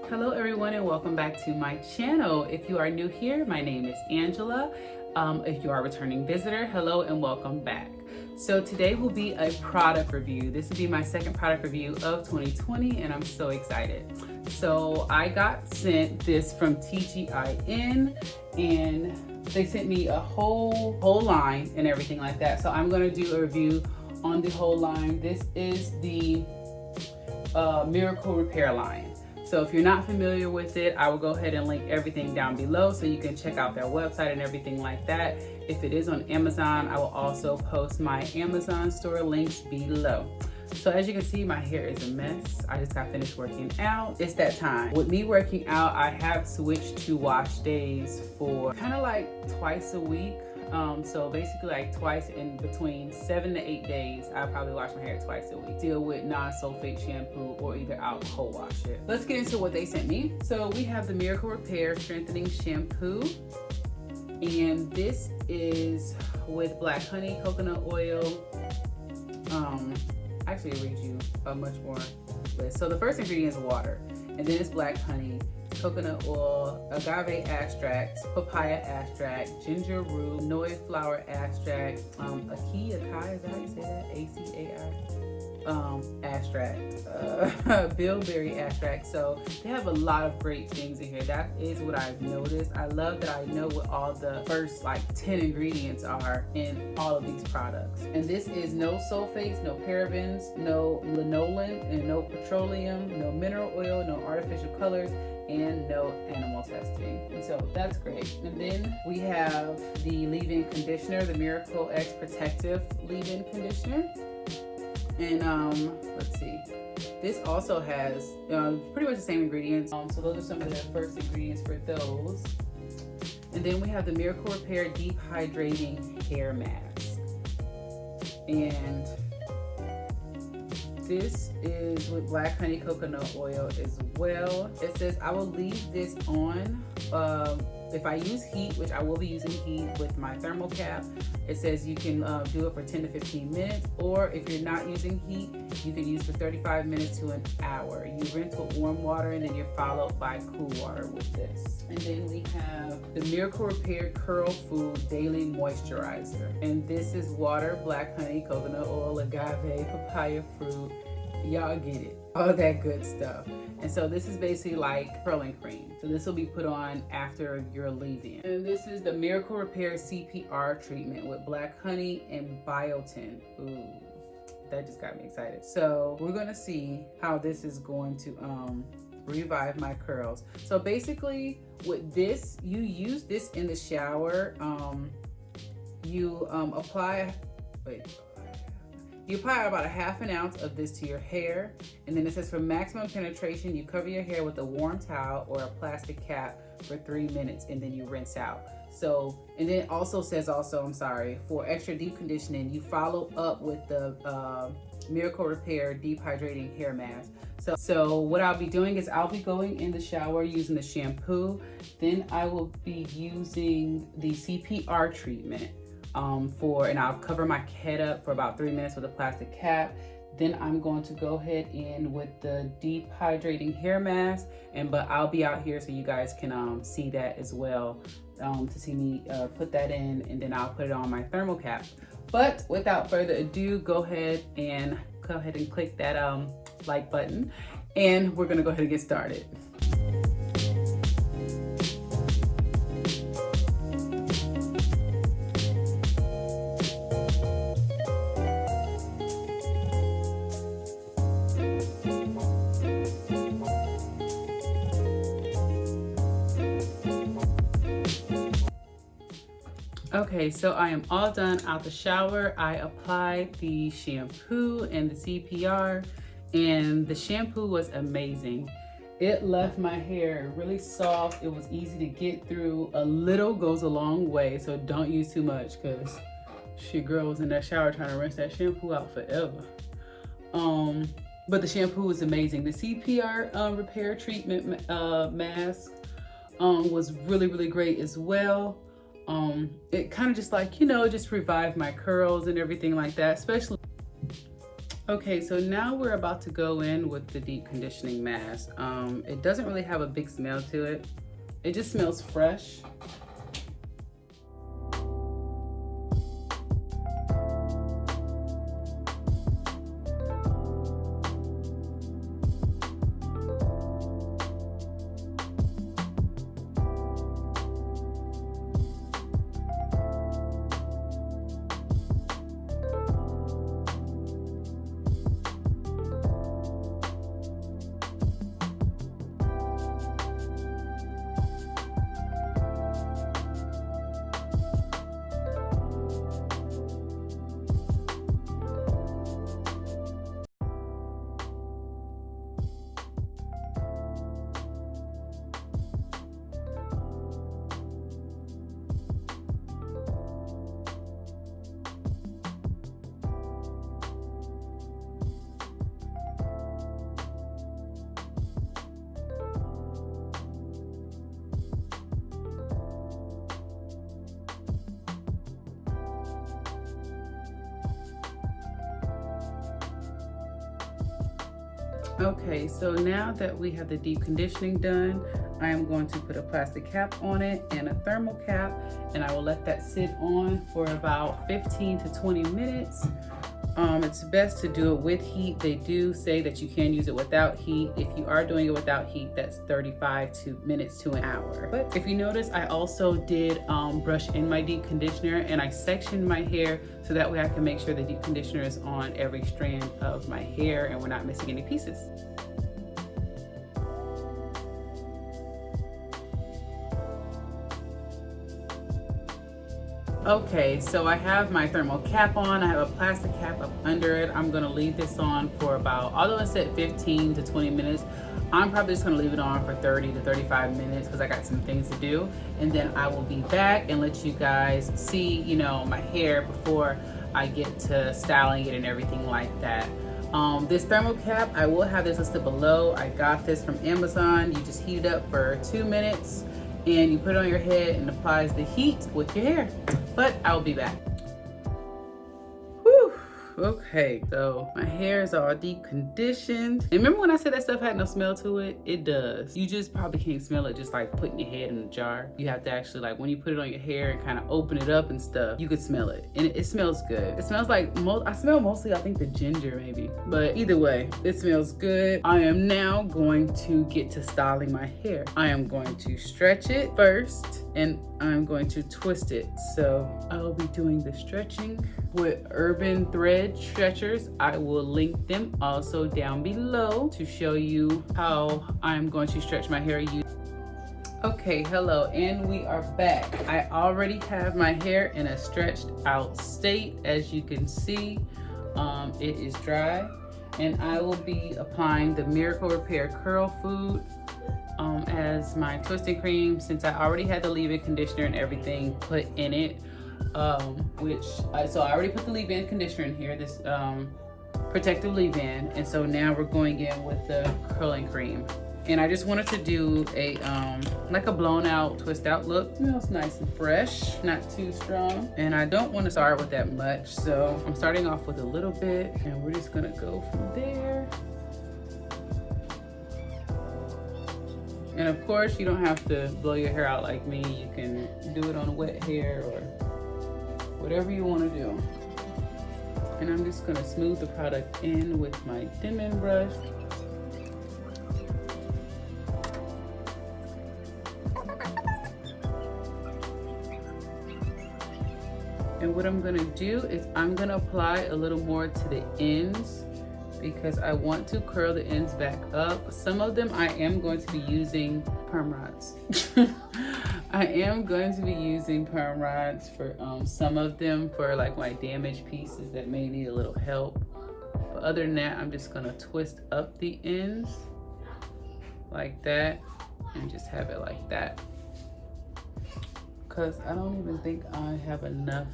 Hello everyone and welcome back to my channel. If you are new here, my name is Angela. If you are a returning visitor, hello and welcome back. So today will be a product review. This will be my second product review of 2020 and I'm so excited. So I got sent this from TGIN and they sent me a whole line and everything like that. So I'm gonna do a review on the whole line. This is the Miracle Repair Line. So if you're not familiar with it, I will go ahead and link everything down below so you can check out their website and everything like that. If it is on Amazon, I will also post my Amazon store links below. So as you can see, my hair is a mess. I just got finished working out. It's that time. With me working out, I have switched to wash days for kind of like twice a week. So basically like twice in between 7 to 8 days, I probably wash my hair twice a week. Deal with non-sulfate shampoo or either I'll cold wash it. Let's get into what they sent me. So we have the Miracle Repair Strengthening Shampoo. And this is with black honey, coconut oil. Actually it reads you a much more list. So the first ingredient is water, and then it's black honey, coconut oil, agave extract, papaya extract, ginger root, neweer flower extract, akai, is that how you say that? A-C-A-I? Extract, bilberry extract. So they have a lot of great things in here. That is what I've noticed. I love that I know what all the first like 10 ingredients are in all of these products. And this is no sulfates, no parabens, no lanolin, and no petroleum, no mineral oil, no artificial colors, and no animal testing. And so that's great. And then we have the leave-in conditioner, the Miracle X Protective Leave-In Conditioner. And let's see, this also has pretty much the same ingredients. So those are some of the first ingredients for those. And then we have the Miracle Repair Deep Hydrating Hair Mask. And this is with black honey coconut oil as well. It says I will leave this on if I use heat, which I will be using heat with my thermal cap. It says you can do it for 10 to 15 minutes, or if you're not using heat, you can use for 35 minutes to an hour. You rinse with warm water and then you're followed by cool water with this. And then we have the Miracle Repair Curl Food Daily Moisturizer. And this is water, black honey, coconut oil, agave, papaya fruit. Y'all get it, all that good stuff. And so this is basically like curling cream. So this will be put on after your leave-in. And this is the Miracle Repair CPR treatment with black honey and biotin. Ooh, that just got me excited. So we're gonna see how this is going to revive my curls. So basically with this, you use this in the shower. You apply about a half an ounce of this to your hair, and then it says for maximum penetration, you cover your hair with a warm towel or a plastic cap for 3 minutes, and then you rinse out. So, and then it also says for extra deep conditioning, you follow up with the Miracle Repair Deep Hydrating Hair Mask. So what I'll be doing is I'll be going in the shower using the shampoo, then I will be using the CPR treatment. And I'll cover my head up for about 3 minutes with a plastic cap. Then I'm going to go ahead in with the deep hydrating hair mask, but I'll be out here so you guys can see that as well, to see me put that in, and then I'll put it on my thermal cap. But without further ado, go ahead and click that like button, and we're gonna go ahead and get started. Okay, so I am all done out the shower. I applied the shampoo and the CPR, and the shampoo was amazing. It left my hair really soft. It was easy to get through. A little goes a long way, so don't use too much, because your girl was in that shower trying to rinse that shampoo out forever. But the shampoo was amazing. The CPR repair treatment mask was really, really great as well. It kind of just like, just revived my curls and everything like that, especially Okay, so now we're about to go in with the deep conditioning mask. It doesn't really have a big smell to it. It just smells fresh. Okay, so now that we have the deep conditioning done, I am going to put a plastic cap on it and a thermal cap, and I will let that sit on for about 15 to 20 minutes. It's best to do it with heat. They do say that you can use it without heat. If you are doing it without heat, that's 35 minutes to an hour. But if you notice, I also did brush in my deep conditioner, and I sectioned my hair so that way I can make sure the deep conditioner is on every strand of my hair and we're not missing any pieces. Okay, so I have my thermal cap on. I have a plastic cap up under it. I'm gonna leave this on for about, although it said 15 to 20 minutes, I'm probably just gonna leave it on for 30 to 35 minutes because I got some things to do. And then I will be back and let you guys see, you know, my hair before I get to styling it and everything like that. This thermal cap, I will have this listed below. I got this from Amazon. You just heat it up for 2 minutes and you put it on your head and applies the heat with your hair. But I'll be back. Whew. Okay, so my hair is all deep conditioned. And remember when I said that stuff had no smell to it? It does. You just probably can't smell it just like putting your head in a jar. You have to actually, like, when you put it on your hair and kind of open it up and stuff, you could smell it. And it smells good. It smells like, I smell mostly, I think, the ginger maybe. But either way, it smells good. I am now going to get to styling my hair. I am going to stretch it first and I'm going to twist it. So I will be doing the stretching with Urban Thread stretchers. I will link them also down below to show you how I'm going to stretch my hair. Okay, hello, and we are back. I already have my hair in a stretched out state. As you can see, it is dry, and I will be applying the Miracle Repair Curl Food as my twisting cream, since I already had the leave-in conditioner and everything put in it. So I already put the leave-in conditioner in here, this protective leave-in, and so now we're going in with the curling cream. And I just wanted to do a like a blown out, twist out look. It smells nice and fresh, not too strong. And I don't want to start with that much, so I'm starting off with a little bit, and we're just gonna go from there. And of course, you don't have to blow your hair out like me. You can do it on wet hair or whatever you want to do. And I'm just gonna smooth the product in with my Denman brush. And what I'm gonna do is I'm gonna apply a little more to the ends because I want to curl the ends back up. Some of them I am going to be using perm rods. I am going to be using perm rods for some of them for like my damaged pieces that may need a little help. But other than that, I'm just gonna twist up the ends like that and just have it like that. Because I don't even think I have enough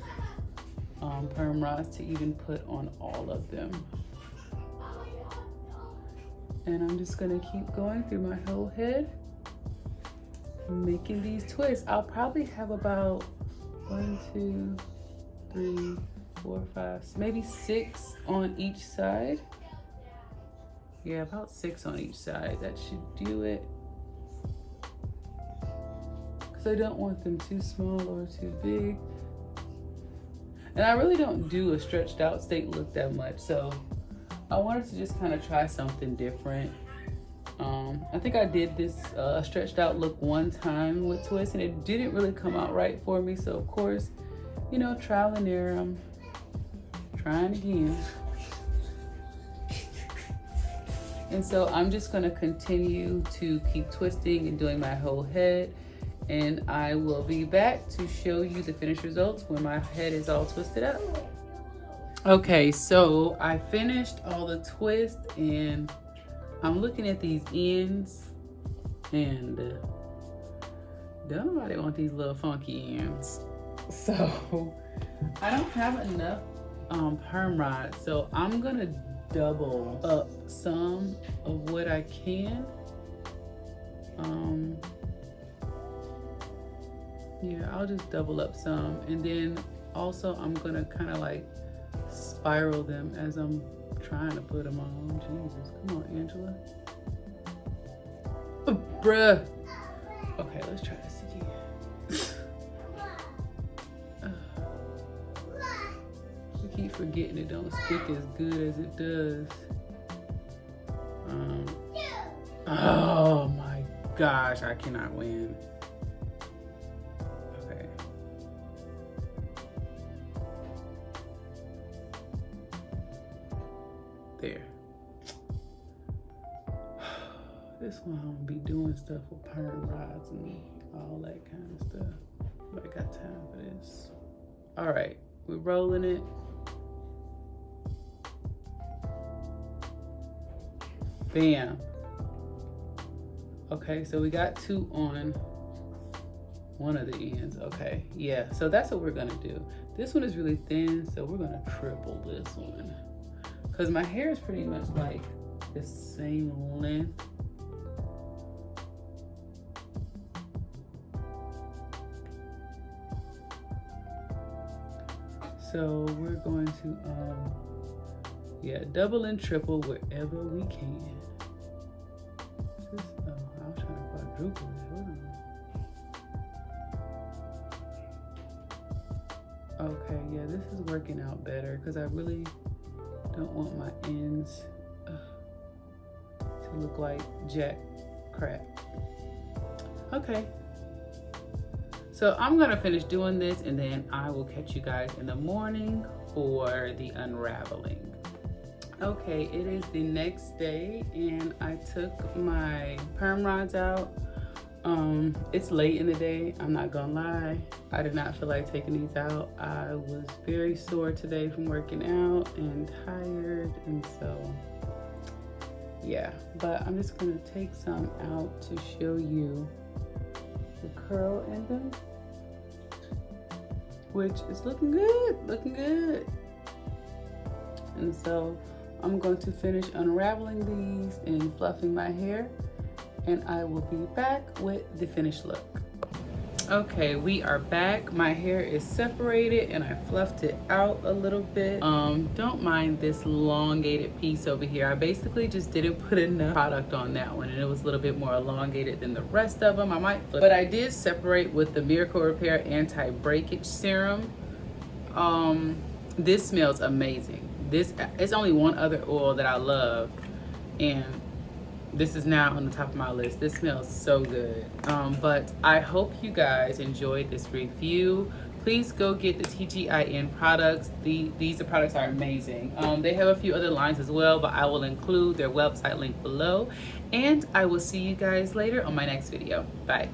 perm rods to even put on all of them. And I'm just gonna keep going through my whole head, making these twists. I'll probably have about 1, 2, 3, 4, 5, maybe 6 on each side. Yeah, about 6 on each side. That should do it. Because I don't want them too small or too big. And I really don't do a stretched out steak look that much. So I wanted to just kind of try something different. I think I did this stretched out look one time with Twist and it didn't really come out right for me. So of course, you know, trial and error, I'm trying again. And so I'm just gonna continue to keep twisting and doing my whole head. And I will be back to show you the finished results when my head is all twisted up. Okay, so I finished all the twists and I'm looking at these ends and don't nobody want these little funky ends. So I don't have enough perm rods, so I'm gonna double up some of what I can. Yeah, I'll just double up some, and then also I'm gonna kind of like spiral them as I'm trying to put them on. Jesus, come on, Angela. Oh, bruh. Okay, let's try this again. I keep forgetting it don't stick as good as it does. Oh my gosh, I cannot win. Okay. There. This one I'm gonna be doing stuff with perm rods and all that kind of stuff. But I got time for this. All right, we're rolling it. Bam. Okay, so we got 2 on one of the ends. Okay, yeah, so that's what we're gonna do. This one is really thin, so we're gonna triple this one. Because my hair is pretty much like the same length. So we're going to, yeah, double and triple wherever we can. Oh, I was trying to quadruple it. Hold on. Okay, yeah, this is working out better because I really don't want my ends to look like jack crap. Okay. So I'm gonna finish doing this and then I will catch you guys in the morning for the unraveling. Okay, it is the next day and I took my perm rods out. It's late in the day, I'm not gonna lie. I did not feel like taking these out. I was very sore today from working out and tired, and so yeah. But I'm just gonna take some out to show you the curl in them, which is looking good. And so I'm going to finish unraveling these and fluffing my hair, and I will be back with the finished look. Okay, we are back. My hair is separated and I fluffed it out a little bit. Don't mind this elongated piece over here. I basically just didn't put enough product on that one and it was a little bit more elongated than the rest of them. I might flip, but I did separate with the Miracle Repair Anti-Breakage Serum. This smells amazing. This is only one other oil that I love, and this is now on the top of my list. This smells so good. But I hope you guys enjoyed this review. Please go get the TGIN products. These products are amazing. They have a few other lines as well, but I will include their website link below. And I will see you guys later on my next video. Bye.